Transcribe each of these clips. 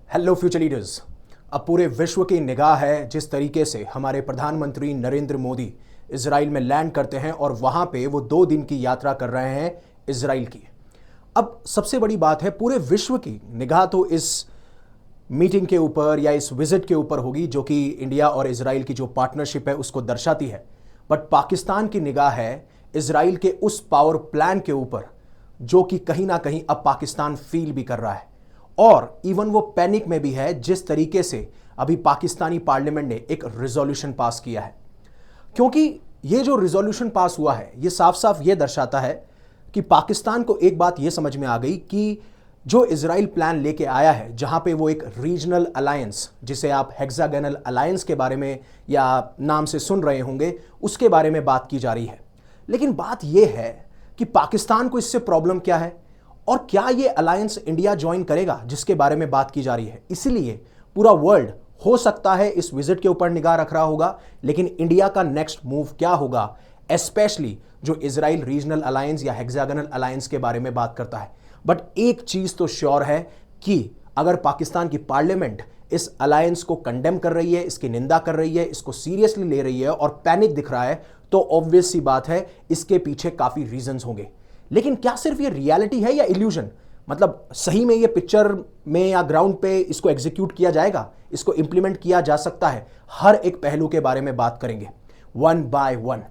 Hello future leaders. अब पूरे विश्व की निगाह है जिस तरीके से हमारे प्रधानमंत्री नरेंद्र मोदी इजराइल में लैंड करते हैं और वहां पे वो 2 दिन की यात्रा कर रहे हैं इजराइल की। अब सबसे बड़ी बात है, पूरे विश्व की निगाह तो इस मीटिंग के ऊपर या इस विजिट के ऊपर होगी जो कि इंडिया और इजराइल की जो पार्टनरशिप है उसको दर्शाती है। बट पाकिस्तान की निगाह है इजराइल के उस पावर प्लान के ऊपर जो कि कहीं ना कहीं अब पाकिस्तान फील भी कर रहा है और इवन वो पैनिक में भी है जिस तरीके से अभी पाकिस्तानी पार्लियामेंट ने एक रिजोल्यूशन पास किया है। क्योंकि ये जो रिजोल्यूशन पास हुआ है ये साफ साफ ये दर्शाता है कि पाकिस्तान को एक बात ये समझ में आ गई कि जो इजराइल प्लान लेके आया है, जहां पे वो एक रीजनल अलायंस, जिसे आप हेक्सागोनल अलायंस के बारे में या नाम से सुन रहे होंगे, उसके बारे में बात की जा रही है। लेकिन बात यह है कि पाकिस्तान को इससे प्रॉब्लम क्या है और क्या ये अलायंस इंडिया ज्वाइन करेगा, जिसके बारे में बात की जा रही है। इसलिए पूरा वर्ल्ड हो सकता है इस विजिट के ऊपर निगाह रख रहा होगा, लेकिन इंडिया का नेक्स्ट मूव क्या होगा, एस्पेशली जो इजराइल रीजनल अलायंस या हेक्सागोनल अलायंस के बारे में बात करता है। बट एक चीज तो श्योर है कि अगर पाकिस्तान की पार्लियामेंट इस अलायंस को कंडेम कर रही है, इसकी निंदा कर रही है, इसको सीरियसली ले रही है और पैनिक दिख रहा है, तो ऑब्वियस सी बात है इसके पीछे काफी रीजंस होंगे। लेकिन क्या सिर्फ ये रियलिटी है या इल्यूजन? मतलब सही में ये पिक्चर में या ग्राउंड पे इसको एग्जीक्यूट किया जाएगा, इसको इंप्लीमेंट किया जा सकता है? हर एक पहलू के बारे में बात करेंगे वन बाय वन।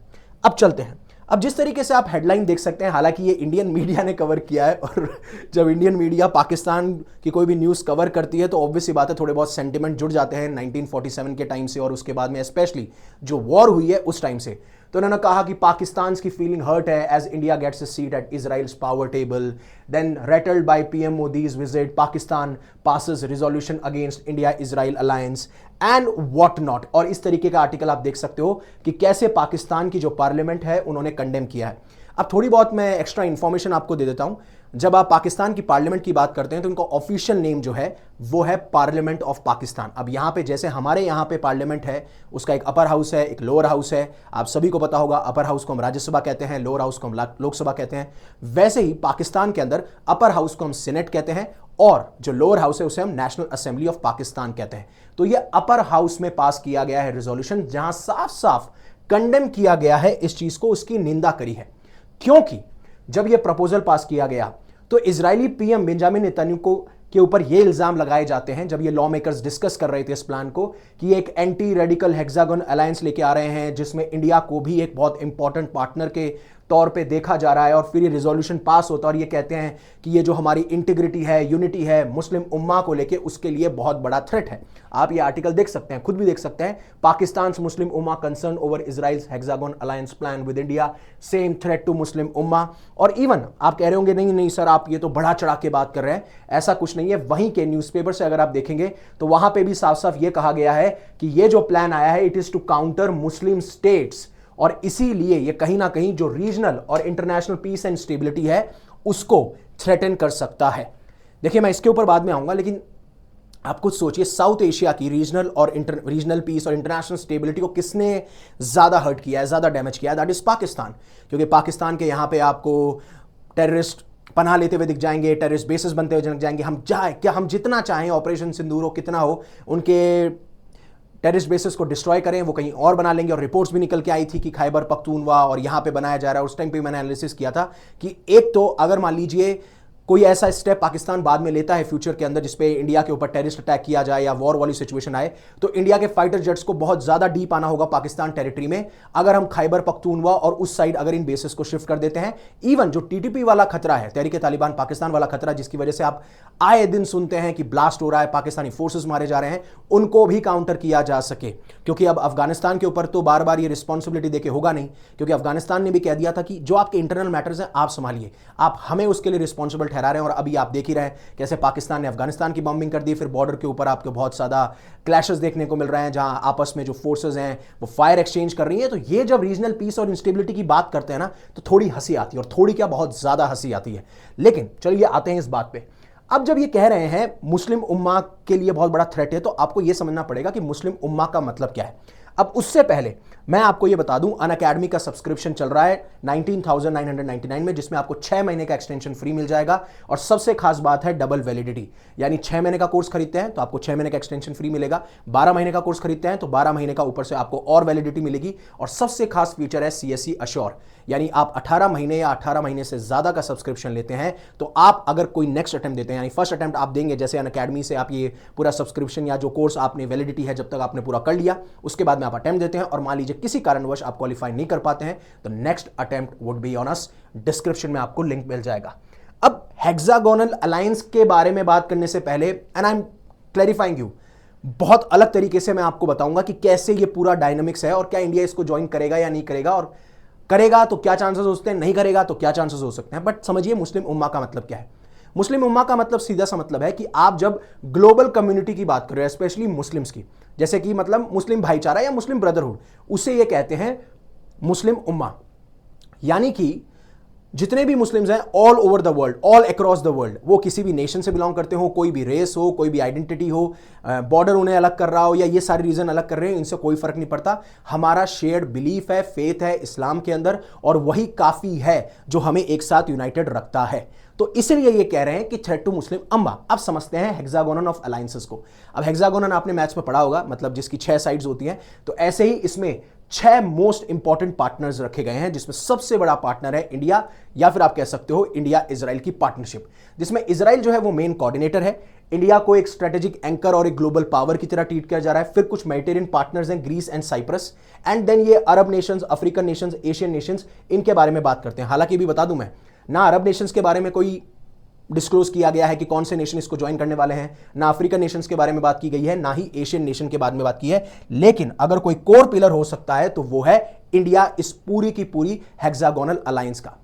अब चलते हैं। अब जिस तरीके से आप हेडलाइन देख सकते हैं, हालांकि ये इंडियन मीडिया ने कवर किया है और जब इंडियन मीडिया पाकिस्तान की कोई भी न्यूज़ कवर करती है तो ऑब्वियस सी बात है थोड़े बहुत सेंटिमेंट जुड़ जाते हैं 1947 के टाइम से और उसके बाद में स्पेशली जो वॉर हुई है उस टाइम से। तो उन्होंने कहा कि पाकिस्तान की फीलिंग हर्ट है as India gets a seat at Israel's power table, then rattled by PM Modi's visit, Pakistan passes resolution against India Israel alliance and what not. और इस तरीके का आर्टिकल आप देख सकते हो कि कैसे पाकिस्तान की जो पार्लियामेंट है उन्होंने कंडेम किया है। अब थोड़ी बहुत मैं एक्स्ट्रा इंफॉर्मेशन आपको दे देता हूं। जब आप पाकिस्तान की पार्लियामेंट की बात करते हैं तो उनका ऑफिशियल नेम जो है वो है पार्लियामेंट ऑफ पाकिस्तान। अब यहां पे जैसे हमारे यहां पे पार्लियामेंट है, उसका एक अपर हाउस है, एक लोअर हाउस है। आप सभी को पता होगा अपर हाउस को हम राज्यसभा कहते हैं, लोअर हाउस को हम लोकसभा कहते हैं। वैसे ही पाकिस्तान के अंदर अपर हाउस को हम सीनेट कहते हैं और जो लोअर हाउस है उसे हम नेशनल असेंबली ऑफ पाकिस्तान कहते हैं। तो ये अपर हाउस में पास किया गया है रिजोल्यूशन, जहां साफ साफ कंडेम किया गया है इस चीज को, उसकी निंदा करी है। क्योंकि जब यह प्रपोजल पास किया गया तो इजरायली पीएम बेंजामिन नेतन्याहू के ऊपर यह इल्जाम लगाए जाते हैं, जब ये लॉ मेकर्स डिस्कस कर रहे थे इस प्लान को, कि एक एंटी रेडिकल हेक्सागोन अलायंस लेके आ रहे हैं जिसमें इंडिया को भी एक बहुत इंपॉर्टेंट पार्टनर के तौर पे देखा जा रहा है। और फिर ये रिजोल्यूशन पास होता है और ये कहते हैं कि ये जो हमारी इंटीग्रिटी है, यूनिटी है मुस्लिम उम्मा को लेके, उसके लिए बहुत बड़ा थ्रेट है। आप ये आर्टिकल देख सकते हैं, खुद भी देख सकते हैं। Pakistan Muslim ummah concern over Israel's hexagon alliance plan with India, same threat to Muslim ummah. और इवन आप कह रहे होंगे नहीं नहीं सर, आप ये तो बढ़ा चढ़ा के बात कर रहे हैं, ऐसा कुछ नहीं है। वहीं के न्यूज़पेपर से अगर आप देखेंगे तो वहां पे भी साफ साफ ये कहा गया है कि ये जो प्लान आया है it is to counter Muslim states, और इसीलिए ये कहीं ना कहीं जो रीजनल और इंटरनेशनल पीस एंड स्टेबिलिटी है उसको थ्रेटन कर सकता है। देखिए मैं इसके ऊपर बाद में आऊंगा, लेकिन आप कुछ सोचिए, साउथ एशिया की रीजनल पीस और इंटरनेशनल स्टेबिलिटी को किसने ज्यादा हर्ट किया है, ज्यादा डैमेज किया है? That is Pakistan. क्योंकि पाकिस्तान के यहां पे आपको टेररिस्ट पनाह लेते हुए दिख जाएंगे, टेररिस्ट बेसिस बनते हुए दिख जाएंगे। हम जितना चाहें ऑपरेशन सिंदूर हो, कितना हो, उनके टेररिस्ट बेसिस को डिस्ट्रॉय करें, वो कहीं और बना लेंगे। और रिपोर्ट्स भी निकल के आई थी कि खैबर पख्तूनवा और यहां पे बनाया जा रहा है। उस टाइम पे मैंने एनालिसिस किया था कि एक तो अगर मान लीजिए कोई ऐसा स्टेप पाकिस्तान बाद में लेता है फ्यूचर के अंदर जिसपे इंडिया के ऊपर टेररिस्ट अटैक किया जाए या वॉर वाली सिचुएशन आए, तो इंडिया के फाइटर जेट्स को बहुत ज्यादा डीप आना होगा पाकिस्तान टेरिटरी में। अगर हम खैबर पख्तूनवा और उस साइड अगर इन बेसिस को शिफ्ट कर देते हैं, इवन जो टीटीपी वाला खतरा है, तहरीक-ए-तालिबान पाकिस्तान वाला खतरा, जिसकी वजह से आप आए दिन सुनते हैं कि ब्लास्ट हो रहा है, पाकिस्तानी फोर्सेस मारे जा रहे हैं, उनको भी काउंटर किया जा सके। क्योंकि अब अफगानिस्तान के ऊपर तो बार बार ये रिस्पॉन्सिबिलिटी देके होगा नहीं, क्योंकि अफगानिस्तान ने भी कह दिया था कि जो आपके इंटरनल मैटर्स हैं आप संभालिए, आप हमें उसके लिए रिस्पॉन्सिबल ठहरा रहे हैं। और अभी आप देख ही रहे हैं कैसे पाकिस्तान ने अफगानिस्तान की बॉम्बिंग कर दी, फिर बॉर्डर के ऊपर आपको बहुत ज्यादा क्लैशेस देखने को मिल रहे हैं जहां आपस में जो फोर्सेस हैं वो फायर एक्सचेंज कर रही हैं। तो ये जब रीजनल पीस और इंस्टेबिलिटी की बात करते हैं ना, तो थोड़ी हंसी आती है, और थोड़ी क्या बहुत ज्यादा हंसी आती है। लेकिन चलिए आते हैं इस बात पे। अब जब ये कह रहे हैं मुस्लिम उम्मा के लिए बहुत बड़ा थ्रेट है, तो आपको यह समझना पड़ेगा कि मुस्लिम उम्मा का मतलब क्या है। अब उससे पहले मैं आपको ये बता दूं, अनअकैडमी का सब्सक्रिप्शन चल रहा है 19,999 में, जिसमें आपको 6 महीने का एक्सटेंशन फ्री मिल जाएगा। और सबसे खास बात है डबल वैलिडिटी, यानी 6 महीने का कोर्स खरीदते हैं तो आपको 6 महीने का एक्सटेंशन फ्री मिलेगा, 12 महीने का कोर्स खरीदते हैं तो 12 महीने का ऊपर से आपको और वैलिडिटी मिलेगी। और सबसे खास फीचर है CSE अश्योर, यानी आप 18 महीने या 18 महीने से ज्यादा का सब्सक्रिप्शन लेते हैं तो आप अगर कोई नेक्स्ट अटेम्प्ट देते हैं, यानी फर्स्ट अटेम्प्ट आप देंगे, जैसे अनअकैडमी से आप ये पूरा सब्सक्रिप्शन या जो कोर्स आपने वैलिडिटी है जब तक आपने पूरा कर लिया, उसके बाद में आप अटेम्प्ट देते हैं और मान लीजिए किसी कारणवश आप क्वालिफाई नहीं कर पाते हैं तो next attempt would be on us. Description में आपको लिंक मिल जाएगा। अब हेक्सागोनल अलायंस के बारे में बात करने से पहले, and I am clarifying you, बहुत अलग तरीके से मैं आपको बताऊंगा कि कैसे ये पूरा डायनामिक्स है और क्या इंडिया इसको ज्वाइन करेगा या नहीं करेगा, और करेगा तो क्या चांसेस हो सकते हैं, नहीं करेगा तो क्या चांसेस हो सकते हैं। बट समझिए मुस्लिम उम्मा का मतलब क्या है। मुस्लिम उम्मा का मतलब सीधा सा मतलब है कि आप जब ग्लोबल कम्युनिटी की बात कर रहे हैं, स्पेशली मुस्लिम्स की, जैसे कि मतलब मुस्लिम भाईचारा या मुस्लिम ब्रदरहुड, उसे ये कहते हैं मुस्लिम उम्मा। यानी कि जितने भी मुस्लिम्स हैं all over the world, all across the world, वो किसी भी नेशन से बिलोंग करते हो, कोई भी रेस हो, कोई भी आइडेंटिटी हो, बॉर्डर उन्हें अलग कर रहा हो या ये सारी रीजन अलग कर रहे हैं, इनसे कोई फर्क नहीं पड़ता। हमारा शेयर्ड बिलीफ है, फेथ है इस्लाम के अंदर, और वही काफी है जो हमें एक साथ यूनाइटेड रखता है। तो इसलिए ये कह रहे हैं कि थ्रेट टू मुस्लिम अम्मा। अब समझते हैं हेक्सागोनन ऑफ अलायंसेस को। अब हेक्सागोनन आपने मैथ्स में पढ़ा होगा, मतलब जिसकी 6 साइड्स होती हैं, तो ऐसे ही इसमें 6 मोस्ट इंपॉर्टेंट पार्टनर्स रखे गए हैं, जिसमें सबसे बड़ा पार्टनर है इंडिया, या फिर आप कह सकते हो इंडिया इजराइल की पार्टनरशिप, जिसमें इजराइल जो है वो मेन कोऑर्डिनेटर है। इंडिया को एक स्ट्रेटेजिक एंकर और एक ग्लोबल पावर की तरह ट्रीट किया जा रहा है। फिर कुछ मेडिटेरियन पार्टनर्स हैं, Greece and Cyprus, and then ये Arab nations, African nations, Asian nations, इनके बारे में बात करते हैं। हालांकि भी बता दूं मैं, ना अरब नेशंस के बारे में कोई डिस्क्लोज किया गया है कि कौन से नेशन इसको ज्वाइन करने वाले हैं, ना अफ्रीकन नेशंस के बारे में बात की गई है, ना ही एशियन नेशन के बारे में बात की है। लेकिन अगर कोई कोर पिलर हो सकता है तो वो है इंडिया, इस पूरी की पूरी हेक्सागोनल अलायंस का।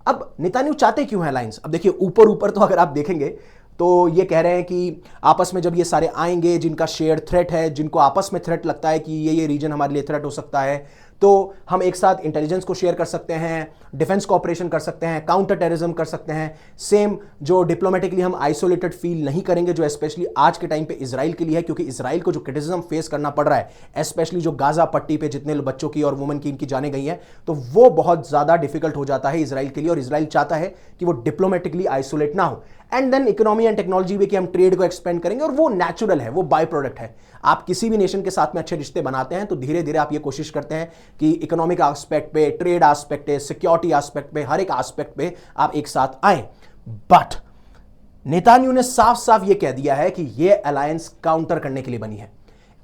अब नेतान्याहू चाहते क्यों है अलायंस? अब देखिए, ऊपर ऊपर तो अगर आप देखेंगे तो ये कह रहे हैं कि आपस में जब ये सारे आएंगे, जिनका शेयर थ्रेट है, जिनको आपस में थ्रेट लगता है कि ये रीजन हमारे लिए थ्रेट हो सकता है, तो हम एक साथ इंटेलिजेंस को शेयर कर सकते हैं, डिफेंस कोऑपरेशन कर सकते हैं, काउंटर टेररिज्म कर सकते हैं। सेम जो डिप्लोमेटिकली हम आइसोलेटेड फील नहीं करेंगे, जो स्पेशली आज के टाइम पे इजराइल के लिए है, क्योंकि इजराइल को जो क्रिटिसिज्म फेस करना पड़ रहा है, स्पेशली जो गाजा पट्टी पे जितने बच्चों की और वुमेन की इनकी जाने गई हैं, तो वो बहुत ज्यादा डिफिकल्ट हो जाता है इजराइल के लिए, और इजराइल चाहता है कि वो डिप्लोमेटिकली आइसोलेट ना हो। And then economy and technology भी, कि हम ट्रेड को एक्सपेंड करेंगे, और वो नेचुरल है, वो बाय प्रोडक्ट है। आप किसी भी नेशन के साथ में अच्छे रिश्ते बनाते हैं तो धीरे धीरे आप ये कोशिश करते हैं कि इकोनॉमिक एस्पेक्ट पे, ट्रेड एस्पेक्ट पे, सिक्योरिटी एस्पेक्ट पे, हर एक एस्पेक्ट पे आप एक साथ आए। बट नेतान्याहू ने साफ साफ ये कह दिया है कि ये अलायंस काउंटर करने के लिए बनी है।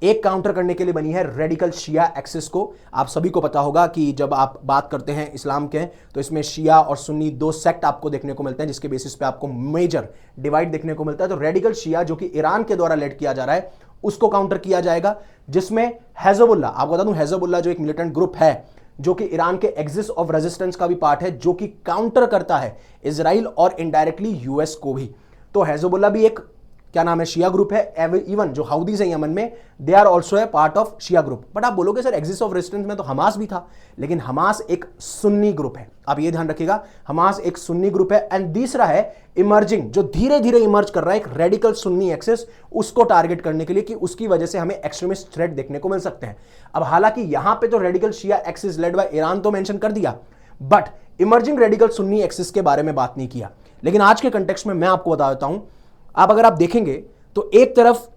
एक काउंटर करने के लिए बनी है रेडिकल शिया एक्सिस को। आप सभी को पता होगा कि जब आप बात करते हैं इस्लाम के, तो इसमें शिया और सुन्नी 2 सेक्ट आपको देखने को मिलते हैं, जिसके बेसिस पे आपको मेजर डिवाइड देखने को मिलता है। तो रेडिकल शिया जो कि ईरान के द्वारा लेड किया जा रहा है, उसको काउंटर किया जाएगा, जिसमें हिजबुल्लाह, आपको बता दूं हिजबुल्लाह जो एक मिलिटेंट ग्रुप है, जो कि ईरान के एक्सिस ऑफ रेजिस्टेंस का भी पार्ट है, जो कि काउंटर करता है इजराइल और इनडायरेक्टली यूएस को भी। तो हिजबुल्लाह भी एक क्या नाम है, शिया ग्रुप है। इवन जो हाउदीज है यमन में, they are also a part of Shia group. But आप बोलोगे सर एक्सिस ऑफ रेजिस्टेंस में तो हमास भी था, लेकिन हमास एक सुन्नी ग्रुप है। आप ये ध्यान रखिएगा, हमास एक सुन्नी ग्रुप है। एंड तीसरा है इमर्जिंग, जो धीरे धीरे इमर्ज कर रहा है, एक रेडिकल सुन्नी एक्सिस, उसको टारगेट करने के लिए कि उसकी वजह से हमें एक्सट्रीमिस्ट थ्रेट देखने को मिल सकते हैं। अब हालांकि यहां पे तो radical Shia axis led by Iran तो मेंशन कर दिया, but emerging radical Sunni axis के बारे में बात नहीं किया। लेकिन आज के कंटेक्स्ट में मैं आपको बता देता हूं, अगर आप देखेंगे तो एक तरफ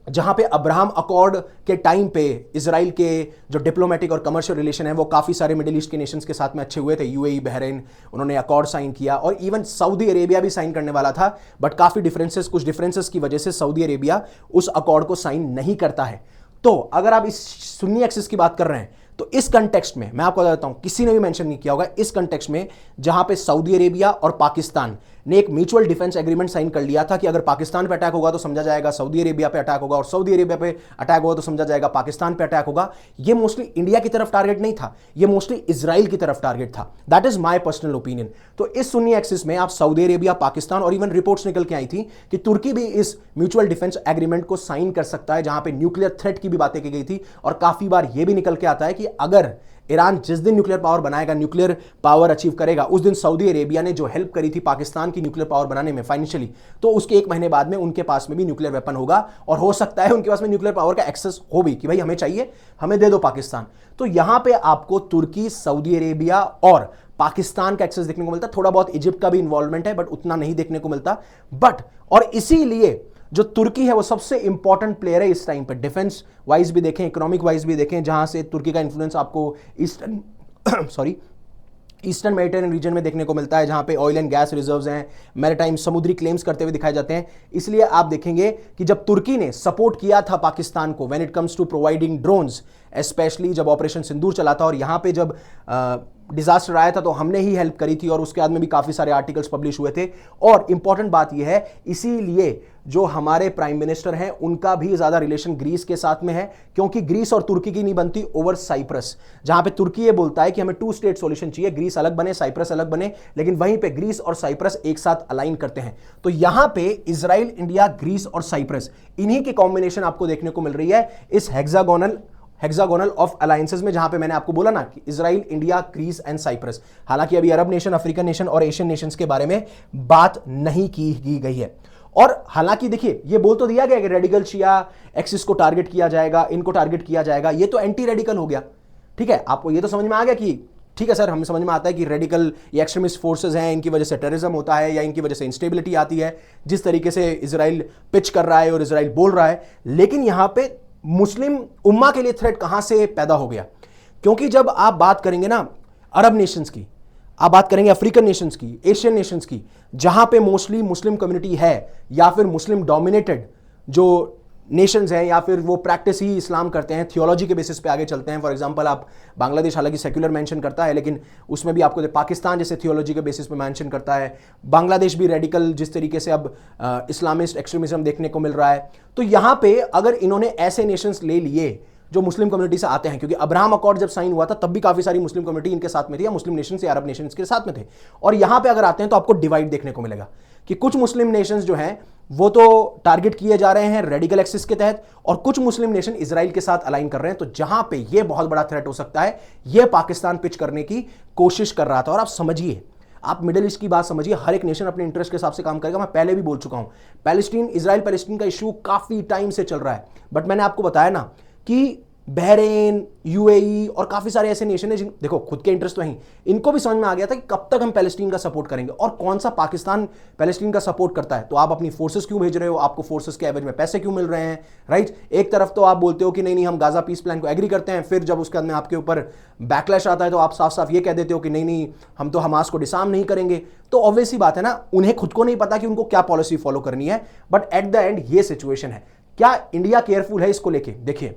जहां पे अब्राहम अकॉर्ड के टाइम पे इजराइल के जो डिप्लोमेटिक और कमर्शियल रिलेशन है वो काफ़ी सारे मिडिल ईस्ट के नेशंस के साथ में अच्छे हुए थे, यूएई, बहरीन, उन्होंने अकॉर्ड साइन किया, और इवन सऊदी अरेबिया भी साइन करने वाला था, बट काफ़ी डिफरेंसेस, कुछ डिफरेंसेस की वजह से सऊदी अरेबिया उस अकॉर्ड को साइन नहीं करता है। तो अगर आप इस सुन्नी एक्सिस की बात कर रहे हैं, तो इस कंटेक्स्ट में मैं आपको बता देता हूं, किसी ने भी मेंशन नहीं किया होगा, इस कंटेक्स्ट में जहां पे सऊदी अरेबिया और पाकिस्तान ने एक म्यूचुअल डिफेंस एग्रीमेंट साइन कर लिया था कि अगर पाकिस्तान पे अटैक होगा तो समझा जाएगा सऊदी अरेबिया पे अटैक होगा, और सऊदी अरेबिया पे अटैक होगा तो समझा जाएगा पाकिस्तान पे अटैक होगा। ये मोस्टली इंडिया की तरफ टारगेट नहीं था, ये मोस्टली इजराइल की तरफ टारगेट था। That is my personal opinion. तो इस सुन्नी एक्सिस में आप सऊदी अरेबिया, पाकिस्तान, और इवन रिपोर्ट्स निकल के आई थी कि तुर्की भी इस म्यूचुअल डिफेंस एग्रीमेंट को साइन कर सकता है, जहां पे न्यूक्लियर थ्रेट की भी बातें की गई थी। और काफी बार यह भी निकल के आता है कि अगर ईरान जिस दिन न्यूक्लियर पावर बनाएगा, न्यूक्लियर पावर अचीव करेगा, उस दिन सऊदी अरेबिया ने जो हेल्प करी थी पाकिस्तान की न्यूक्लियर पावर बनाने में फाइनेंशियली, तो उसके 1 महीने बाद में उनके पास में भी न्यूक्लियर वेपन होगा और हो सकता है उनके पास में न्यूक्लियर पावर का एक्सेस हो भी कि भाई हमें चाहिए, हमें दे दो पाकिस्तान। तो यहां पे आपको तुर्की, सऊदी अरेबिया और पाकिस्तान का एक्सेस देखने को मिलता है। थोड़ा बहुत इजिप्ट का भी इन्वॉल्वमेंट है बट उतना नहीं देखने को मिलता। बट और इसीलिए जो तुर्की है वो सबसे इंपॉर्टेंट प्लेयर है इस टाइम पे, डिफेंस वाइज भी देखें, इकोनॉमिक वाइज भी देखें, जहां से तुर्की का इन्फ्लुएंस आपको ईस्टर्न मेडिटेरियन रीजन में देखने को मिलता है, जहां पे ऑयल एंड गैस रिजर्व्स हैं, मैरिटाइम समुद्री क्लेम्स करते हुए दिखाए जाते हैं। इसलिए आप देखेंगे कि जब तुर्की ने सपोर्ट किया था पाकिस्तान को when it comes to providing drones, specially जब ऑपरेशन सिंदूर चला था और यहां पे जब डिजास्टर आया था तो हमने ही हेल्प करी थी और उसके बाद में भी काफी सारे आर्टिकल्स पब्लिश हुए थे। और इंपॉर्टेंट बात यह है, इसीलिए जो हमारे प्राइम मिनिस्टर हैं उनका भी ज्यादा रिलेशन ग्रीस के साथ में है, क्योंकि ग्रीस और तुर्की की नहीं बनती ओवर साइप्रस, जहां पे तुर्की ये बोलता है कि हमें 2 स्टेट सॉल्यूशन चाहिए, ग्रीस अलग बने, साइप्रस अलग बने, लेकिन वहीं पे ग्रीस और साइप्रस एक साथ अलाइन करते हैं। तो यहां पे इजराइल, इंडिया, ग्रीस और साइप्रस, इन्हीं की कॉम्बिनेशन आपको देखने को मिल रही है इस हेक्सागोनल ऑफ अलायंसेस में, जहां पे मैंने आपको बोला ना कि Israel, India, Greece and Cyprus. हालांकि अभी अरब नेशन, अफ्रीकन नेशन और एशियन नेशंस के बारे में बात नहीं की गई है। और हालांकि देखिए ये बोल तो दिया गया कि रेडिकल शिया एक्सिस को टारगेट किया जाएगा, इनको टारगेट किया जाएगा, ये तो एंटी रेडिकल हो गया। ठीक है, आपको ये तो समझ में आ गया कि ठीक है सर, हमें समझ में आता है कि रेडिकल या एक्सट्रीमिस्ट फोर्सेस हैं, इनकी वजह से टेररिज्म होता है या इनकी वजह से इंस्टेबिलिटी आती है, जिस तरीके से इजराइल पिच कर रहा है और इजराइल बोल रहा है। लेकिन यहां पे मुस्लिम उम्मा के लिए थ्रेट कहां से पैदा हो गया? क्योंकि जब आप बात करेंगे ना अरब नेशंस की, आप बात करेंगे अफ्रीकन नेशंस की, एशियन नेशंस की, जहां पे मोस्टली मुस्लिम कम्युनिटी है या फिर मुस्लिम डोमिनेटेड जो नेशंस हैं या फिर वो प्रैक्टिस ही इस्लाम करते हैं, थियोलॉजी के बेसिस पे आगे चलते हैं। फॉर एग्जांपल आप बांग्लादेश हालांकि सेक्युलर मेंशन करता है, लेकिन उसमें भी आपको पाकिस्तान जैसे थियोलॉजी के बेसिस पे मेंशन करता है। बांग्लादेश भी रेडिकल जिस तरीके से अब इस्लामिस्ट एक्सट्रीमिज्म देखने को मिल रहा है। तो यहां पे अगर इन्होंने ऐसे नेशंस ले लिए जो मुस्लिम कम्युनिटी से आते हैं, क्योंकि अब्राहम अकॉर्ड जब साइन हुआ था तब भी काफी सारी मुस्लिम कम्युनिटी इनके साथ में थी, या मुस्लिम नेशंस या अरब नेशंस के साथ में थे। और यहां पे अगर आते हैं तो आपको डिवाइड देखने को मिलेगा कि कुछ मुस्लिम नेशंस जो हैं वो तो टारगेट किए जा रहे हैं रेडिकल एक्सिस के तहत, और कुछ मुस्लिम नेशन इजराइल के साथ अलाइन कर रहे हैं। तो जहां पे ये बहुत बड़ा थ्रेट हो सकता है, ये पाकिस्तान पिच करने की कोशिश कर रहा था। और आप समझिए, आप मिडिल ईस्ट की बात समझिए, हर एक नेशन अपने इंटरेस्ट के हिसाब से काम करेगा। मैं पहले भी बोल चुका हूं, पैलेस्टीन, इजराइल पैलेस्टीन का इशू काफी टाइम से चल रहा है, बट मैंने आपको बताया ना कि बहरेन, यूएई और काफी सारे ऐसे नेशन है जिन देखो खुद के इंटरेस्ट तो हैं, इनको भी समझ में आ गया था कि कब तक हम पैलेस्टीन का सपोर्ट करेंगे और कौन सा पाकिस्तान पैलेस्टीन का सपोर्ट करता है। तो आप अपनी फोर्सेस क्यों भेज रहे हो, आपको फोर्सेस के एवरेज में पैसे क्यों मिल रहे हैं, राइट? एक तरफ तो आप बोलते हो कि नहीं हम गाजा पीस प्लान को एग्री करते हैं, फिर जब उसके बाद में आपके ऊपर बैकलैश आता है तो आप साफ साफ ये कह देते हो कि नहीं हम तो हमास को डिसार्म नहीं करेंगे। तो ऑब्वियस ही बात है ना, उन्हें खुद को नहीं पता कि उनको क्या पॉलिसी फॉलो करनी है, बट एट द एंड ये सिचुएशन है। क्या इंडिया केयरफुल है इसको लेके? देखिए,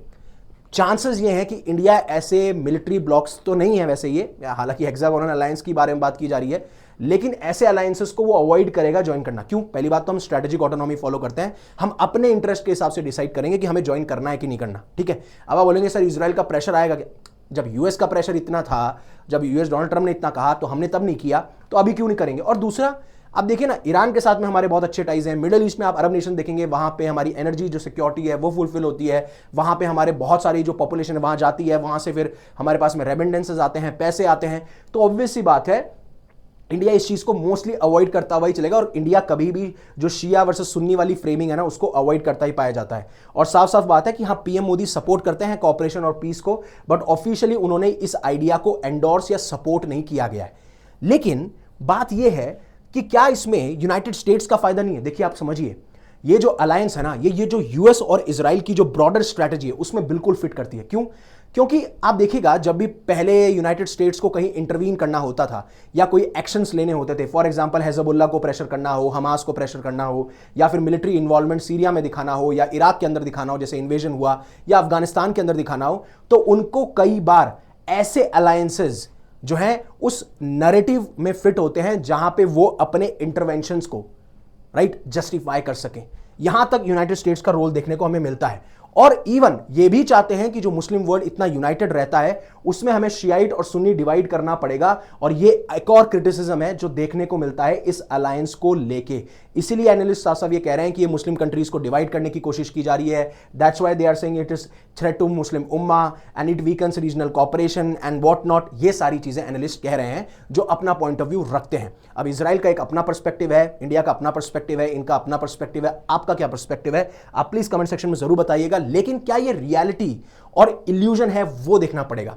चांसेस ये हैं कि इंडिया ऐसे मिलिट्री ब्लॉक्स तो नहीं है वैसे ये, हालांकि हेक्सागोनल अलायंस की बारे में बात की जा रही है, लेकिन ऐसे अलायंसेस को वो अवॉइड करेगा ज्वाइन करना। क्यों? पहली बात तो हम स्ट्रेटेजिक ऑटोनॉमी फॉलो करते हैं, हम अपने इंटरेस्ट के हिसाब से डिसाइड करेंगे कि हमें ज्वाइन करना है कि नहीं करना। ठीक है, अब आप बोलेंगे सर इजराइल का प्रेशर आएगा क्या? जब यूएस का प्रेशर इतना था, जब यूएस डोनाल्ड ट्रंप ने इतना कहा तो हमने तब नहीं किया, तो अभी क्यों नहीं करेंगे? और दूसरा, अब देखिए ना, ईरान के साथ में हमारे बहुत अच्छे टाइज हैं। मिडिल ईस्ट में आप अरब नेशन देखेंगे, वहां पे हमारी एनर्जी जो सिक्योरिटी है वो फुलफिल होती है, वहां पे हमारे बहुत सारी जो पॉपुलेशन है वहां जाती है, वहां से फिर हमारे पास में रेमिटेंसेस आते हैं, पैसे आते हैं। तो ऑब्वियस सी बात है इंडिया इस चीज को मोस्टली अवॉइड करता हुआ ही चलेगा, और इंडिया कभी भी जो शिया वर्सेस सुन्नी वाली फ्रेमिंग है ना उसको अवॉइड करता ही पाया जाता है। और साफ साफ बात है कि हाँ, पीएम मोदी सपोर्ट करते हैं कॉपरेशन और पीस को, बट ऑफिशियली उन्होंने इस आइडिया को एंडोर्स या सपोर्ट नहीं किया गया है। लेकिन बात यह है कि क्या इसमें यूनाइटेड स्टेट्स का फायदा नहीं है? देखिए, आप समझिए, ये जो अलायंस है ना, ये जो यूएस और इजराइल की जो ब्रॉडर स्ट्रैटेजी है उसमें बिल्कुल फिट करती है। क्यों? क्योंकि आप देखिएगा, जब भी पहले यूनाइटेड स्टेट्स को कहीं इंटरवीन करना होता था या कोई एक्शंस लेने होते थे, फॉर एग्जांपल हिजबुल्लाह को प्रेशर करना हो, हमास को प्रेशर करना हो, या फिर मिलिट्री इन्वॉल्वमेंट सीरिया में दिखाना हो, या इराक के अंदर दिखाना हो जैसे इन्वेजन हुआ, या अफगानिस्तान के अंदर दिखाना हो, तो उनको कई बार ऐसे अलायंसेज जो हैं उस नैरेटिव में फिट होते हैं जहां पे वो अपने इंटरवेंशंस को राइट जस्टिफाई कर सकें। यहां तक यूनाइटेड स्टेट्स का रोल देखने को हमें मिलता है। और इवन ये भी चाहते हैं कि जो मुस्लिम वर्ल्ड इतना यूनाइटेड रहता है उसमें हमें शियाइट और सुन्नी डिवाइड करना पड़ेगा। और ये एक और क्रिटिसिज्म है जो देखने को मिलता है इस अलायंस को लेके। इसीलिए एनालिस्ट साहब ये कह रहे हैं कि ये मुस्लिम कंट्रीज को डिवाइड करने की कोशिश की जा रही है। That's why they are saying it is threat to Muslim उम्मा and it weakens regional cooperation and what not. ये सारी चीजें एनालिस्ट कह रहे हैं जो अपना पॉइंट ऑफ व्यू रखते हैं। अब इजराइल का एक अपना पर्सपेक्टिव है, इंडिया का अपना पर्सपेक्टिव है, इनका अपना पर्सपेक्टिव है। आपका क्या पर्सपेक्टिव है आप प्लीज कमेंट सेक्शन में जरूर बताइएगा। लेकिन क्या ये रियलिटी और इल्यूजन है वो देखना पड़ेगा।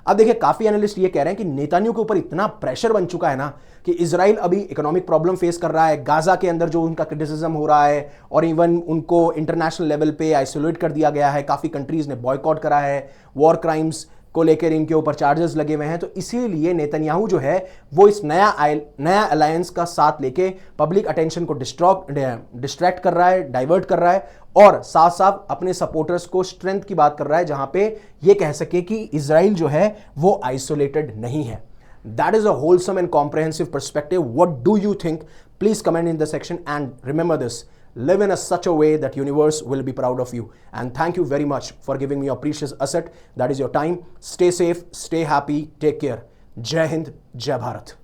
अब देखिए काफी एनालिस्ट ये कह रहे हैं कि नेतान्याहू के ऊपर इतना प्रेशर बन चुका है ना कि इजराइल अभी इकोनॉमिक प्रॉब्लम फेस कर रहा है, गाजा के अंदर जो उनका क्रिटिसिज्म हो रहा है और इवन उनको इंटरनेशनल लेवल पे आइसोलेट कर दिया गया है, काफी कंट्रीज ने बॉयकॉट करा है, वॉर क्राइम्स को लेकर इनके ऊपर चार्जेस लगे हुए हैं। तो इसीलिए नेतन्याहू जो है वो इस नया अलायंस का साथ लेके पब्लिक अटेंशन को डिस्ट्रैक्ट कर रहा है, डाइवर्ट कर रहा है और साथ साथ अपने सपोर्टर्स को स्ट्रेंथ की बात कर रहा है, जहां पे ये कह सके कि इजराइल जो है वो आइसोलेटेड नहीं है। That is a wholesome and comprehensive perspective. What do you think? Please comment in the section and remember this. Live in such a way that universe will be proud of you. And thank you very much for giving me your precious asset. That is your time. Stay safe, stay happy, take care. Jai Hind, Jai Bharat.